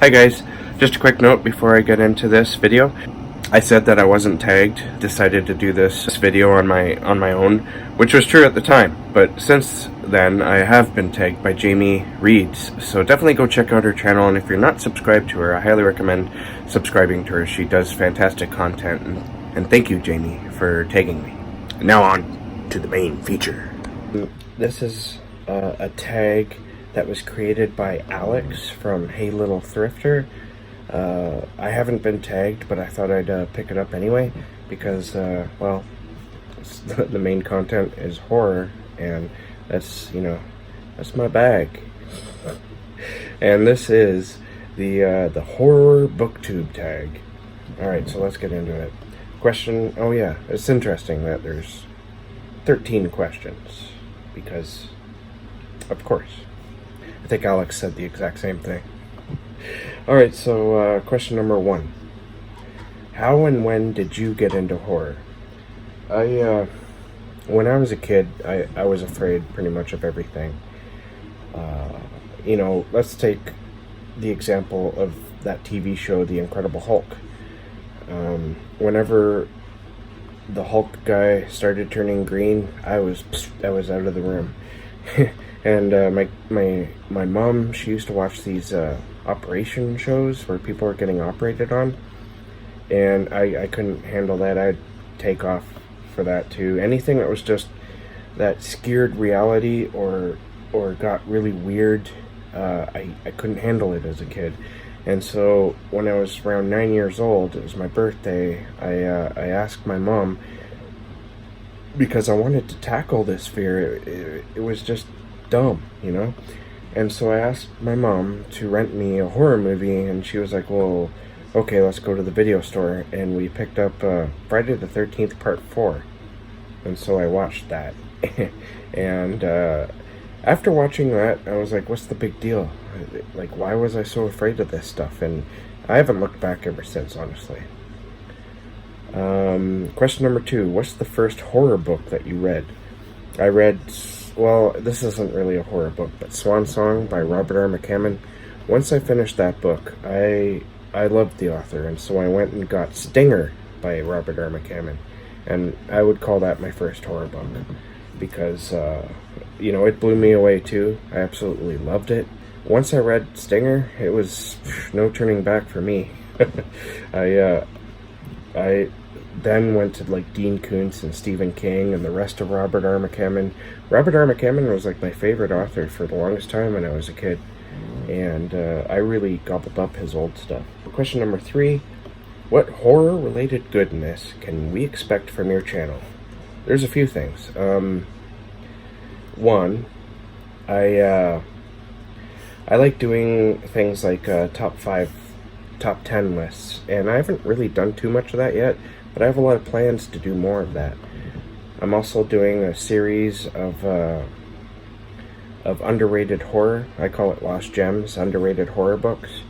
Hi guys, just a quick note before I get into this video. I said that I wasn't tagged, decided to do this video on my own, which was true at the time, but since then I have been tagged by Jamie Reeds, so definitely go check out her channel, and if you're not subscribed to her, I highly recommend subscribing to her. She does fantastic content, and thank you, Jamie, for tagging me. Now on to the main feature. This is a tag that was created by Alex from Hey Little Thrifter. I haven't been tagged, but I thought I'd pick it up anyway because, well, the main content is horror, and that's my bag. And this is the horror booktube tag. Alright, so let's get into it. Question, oh yeah, it's interesting that there's 13 questions, because, of course. I think Alex said the exact same thing. Alright, so question number 1. How and when did you get into horror? When I was a kid, I was afraid pretty much of everything. Let's take the example of that TV show, The Incredible Hulk. Whenever the Hulk guy started turning green, I was out of the room. And my mom, she used to watch these operation shows where people are getting operated on, and I couldn't handle that. I'd take off for that too. Anything that was just that scared reality or got really weird, I couldn't handle it as a kid. And so when I was around 9 years old, it was my birthday, I asked my mom, because I wanted to tackle this fear. It was just dumb, and so I asked my mom to rent me a horror movie, and she was like, well, okay, let's go to the video store, and we picked up Friday the 13th Part 4, and so I watched that. And after watching that, I was like, what's the big deal? Like, why was I so afraid of this stuff? And I haven't looked back ever since, honestly. Question number 2, what's the first horror book that you read? I read, well, this isn't really a horror book, but Swan Song by Robert R. McCammon. Once I finished that book, I loved the author, and so I went and got Stinger by Robert R. McCammon, and I would call that my first horror book, because, it blew me away too. I absolutely loved it. Once I read Stinger, it was no turning back for me. I then went to Dean Koontz and Stephen King and the rest of Robert R. McCammon. Robert R. McCammon was my favorite author for the longest time when I was a kid, and I really gobbled up his old stuff. Question number 3, what horror-related goodness can we expect from your channel? There's a few things. One, I like doing things like top 5, top 10 lists, and I haven't really done too much of that yet, but I have a lot of plans to do more of that. I'm also doing a series of underrated horror. I call it Lost Gems, underrated horror books,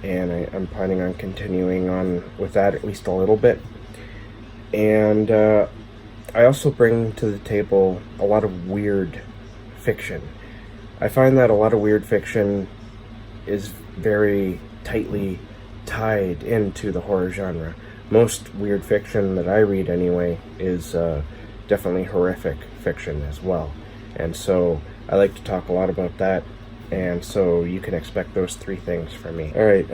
and I'm planning on continuing on with that at least a little bit. And I also bring to the table a lot of weird fiction. I find that a lot of weird fiction is very tightly tied into the horror genre. Most weird fiction that I read anyway is definitely horrific fiction as well, and so I like to talk a lot about that, and so you can expect those 3 things from me. Alright,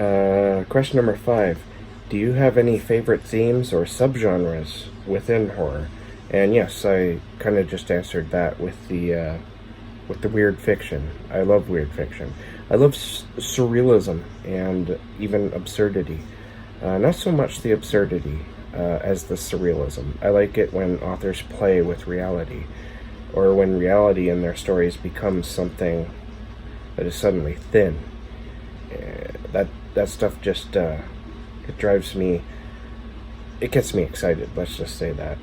question number 5, do you have any favorite themes or subgenres within horror? And yes, I kind of just answered that with the weird fiction. I love weird fiction. I love surrealism and even absurdity. Not so much the absurdity as the surrealism. I like it when authors play with reality, or when reality in their stories becomes something that is suddenly thin. That stuff just, it drives me, it gets me excited, let's just say that.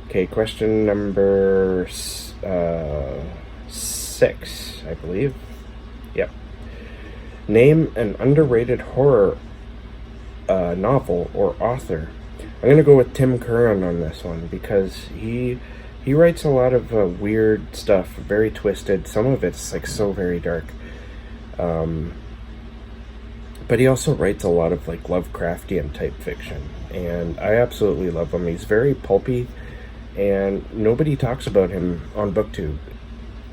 Okay, question number 6, I believe. Yep. Name an underrated horror novel or author. I'm gonna go with Tim Curran on this one, because he writes a lot of weird stuff, very twisted. Some of it's so very dark. But he also writes a lot of like Lovecraftian type fiction, and I absolutely love him. He's very pulpy, and nobody talks about him on Booktube.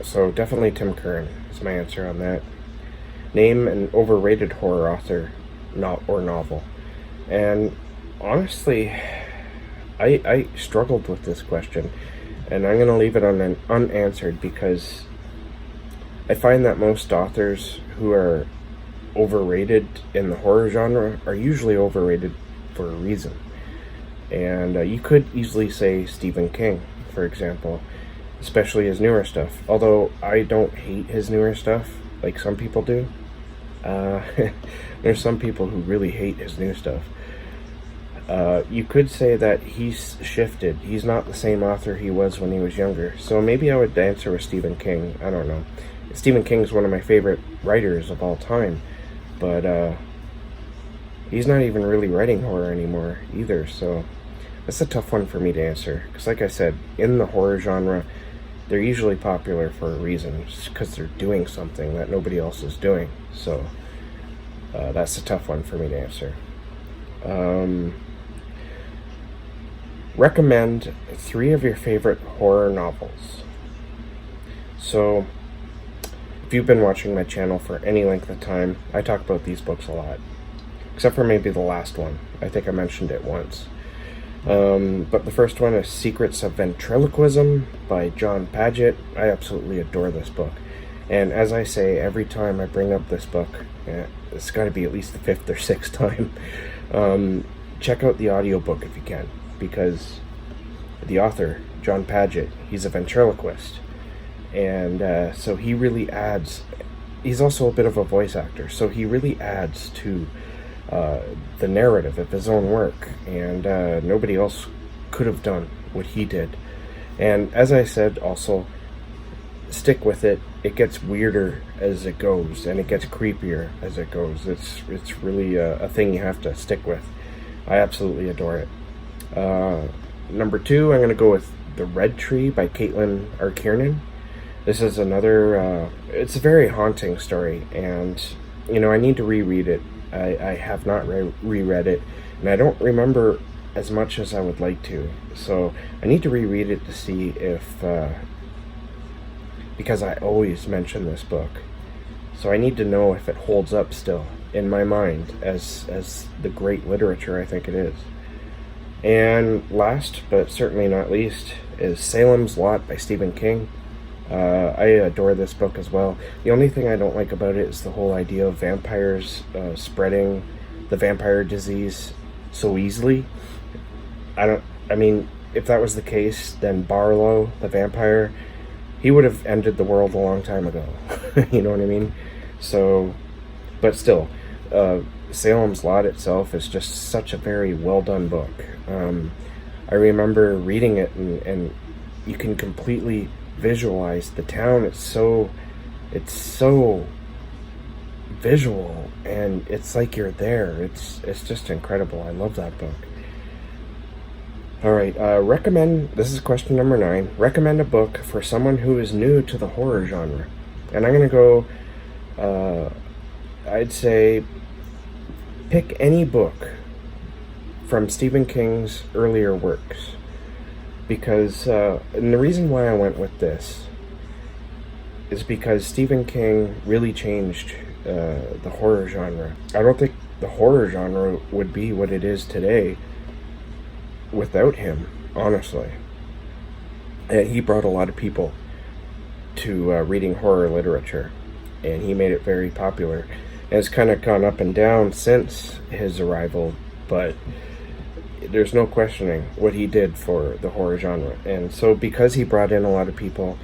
So definitely Tim Curran is my answer on that. Name an overrated horror author or novel. And honestly, I struggled with this question, and I'm going to leave it unanswered because I find that most authors who are overrated in the horror genre are usually overrated for a reason. And you could easily say Stephen King, for example, especially his newer stuff. Although I don't hate his newer stuff like some people do. There's some people who really hate his new stuff. You could say that he's shifted. He's not the same author he was when he was younger. So maybe I would answer with Stephen King. I don't know. Stephen King's one of my favorite writers of all time. But he's not even really writing horror anymore either. So that's a tough one for me to answer. Because like I said, in the horror genre, they're usually popular for a reason. Just because they're doing something that nobody else is doing. So that's a tough one for me to answer. Recommend 3 of your favorite horror novels. So, if you've been watching my channel for any length of time, I talk about these books a lot. Except for maybe the last one. I think I mentioned it once. But the first one is Secrets of Ventriloquism by John Paget. I absolutely adore this book. And as I say, every time I bring up this book, it's got to be at least the 5th or 6th time, check out the audiobook if you can. Because the author, John Paget, he's a ventriloquist. And so he really adds, he's also a bit of a voice actor, so he really adds to the narrative of his own work. And nobody else could have done what he did. And as I said, also, stick with it. It gets weirder as it goes, and it gets creepier as it goes. It's really a thing you have to stick with. I absolutely adore it. Number 2, I'm going to go with The Red Tree by Caitlin R. Kiernan. This is another, it's a very haunting story, and, you know, I need to reread it. I have not reread it, and I don't remember as much as I would like to, so I need to reread it to see if, because I always mention this book, so I need to know if it holds up still in my mind as the great literature I think it is. And last, but certainly not least, is Salem's Lot by Stephen King. I adore this book as well. The only thing I don't like about it is the whole idea of vampires spreading the vampire disease so easily. I mean, if that was the case, then Barlow, the vampire, he would have ended the world a long time ago. You know what I mean? So, but still, Salem's Lot itself is just such a very well done book. I remember reading it, and you can completely visualize the town. It's so visual, and it's like you're there. It's just incredible. I love that book. All right, this is question number 9. Recommend a book for someone who is new to the horror genre. And I'm gonna go, I'd say pick any book from Stephen King's earlier works, because and the reason why I went with this is because Stephen King really changed the horror genre. I don't think the horror genre would be what it is today without him, honestly. And he brought a lot of people to reading horror literature, and he made it very popular. And it's kind of gone up and down since his arrival, but there's no questioning what he did for the horror genre. And so because he brought in a lot of people,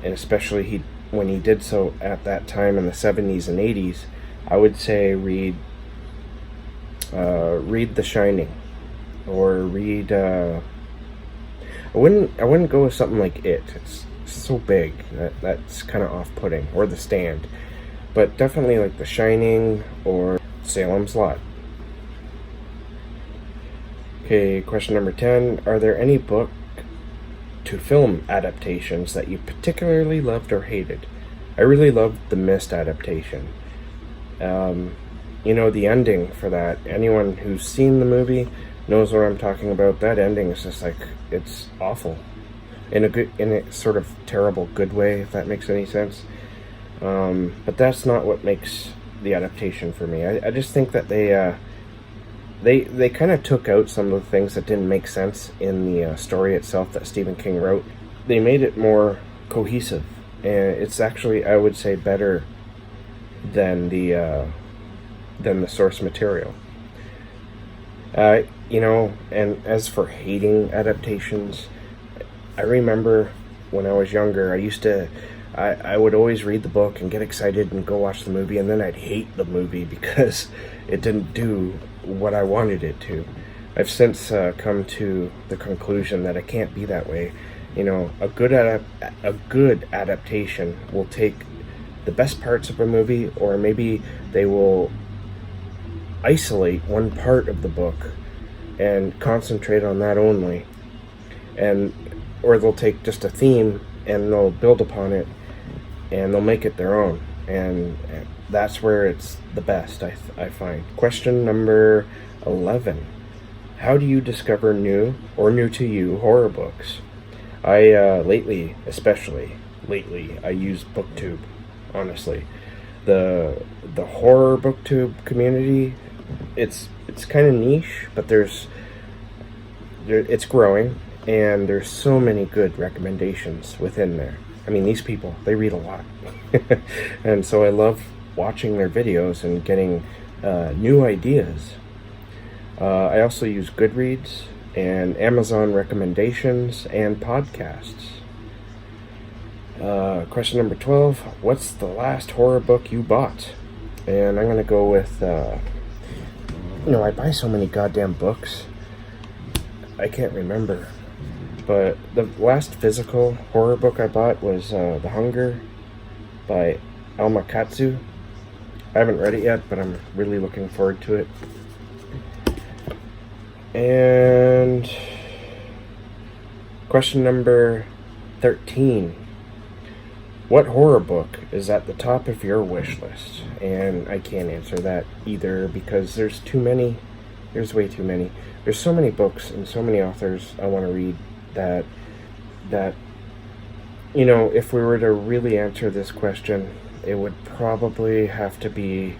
and especially when he did so at that time in the 70s and 80s, I would say read The Shining, or read I wouldn't go with something like It. It's so big that's kind of off-putting, or The Stand, but definitely like The Shining or Salem's Lot. Okay, question number 10. Are there any book to film adaptations that you particularly loved or hated? I really loved the Mist adaptation. you know, the ending for that, anyone who's seen the movie knows what I'm talking about. That ending is just like, it's awful. In a sort of terrible good way, if that makes any sense. But that's not what makes the adaptation for me. I just think that they kind of took out some of the things that didn't make sense in the story itself that Stephen King wrote. They made it more cohesive, and it's actually, I would say, better than the source material. You know, and as for hating adaptations, I remember when I was younger, I would always read the book and get excited and go watch the movie, and then I'd hate the movie because it didn't do what I wanted it to. I've since come to the conclusion that it can't be that way. You know, a good adaptation will take the best parts of a movie, or maybe they will isolate one part of the book and concentrate on that only, or they'll take just a theme and they'll build upon it and they'll make it their own, and that's where it's the best, I find. Question number 11. How do you discover new or new to you horror books? Especially lately, I use Booktube, honestly. The horror Booktube community, it's kind of niche, but it's growing, and there's so many good recommendations within there. I mean, these people, they read a lot. And so I love watching their videos and getting new ideas. I also use Goodreads and Amazon recommendations and podcasts. Question number 12. What's the last horror book you bought? And I'm going to go with, I buy so many goddamn books. I can't remember. But the last physical horror book I bought was The Hunger by Alma Katsu. I haven't read it yet, but I'm really looking forward to it. And question number 13. What horror book is at the top of your wish list? And I can't answer that either because there's too many. There's way too many. There's so many books and so many authors I want to read that if we were to really answer this question, it would probably have to be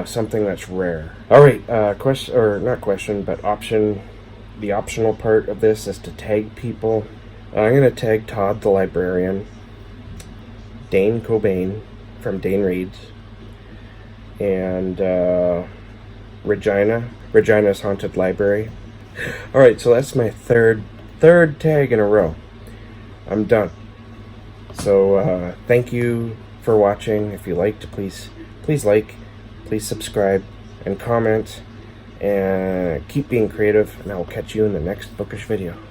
something that's rare. All right, option. The optional part of this is to tag people. I'm going to tag Todd the Librarian, Dane Cobain from Dane Reads, and Regina's Haunted Library. All right, so that's my third tag in a row. I'm done. So thank you for watching. If you liked, please like, please subscribe and comment, and keep being creative, and I will catch you in the next bookish video.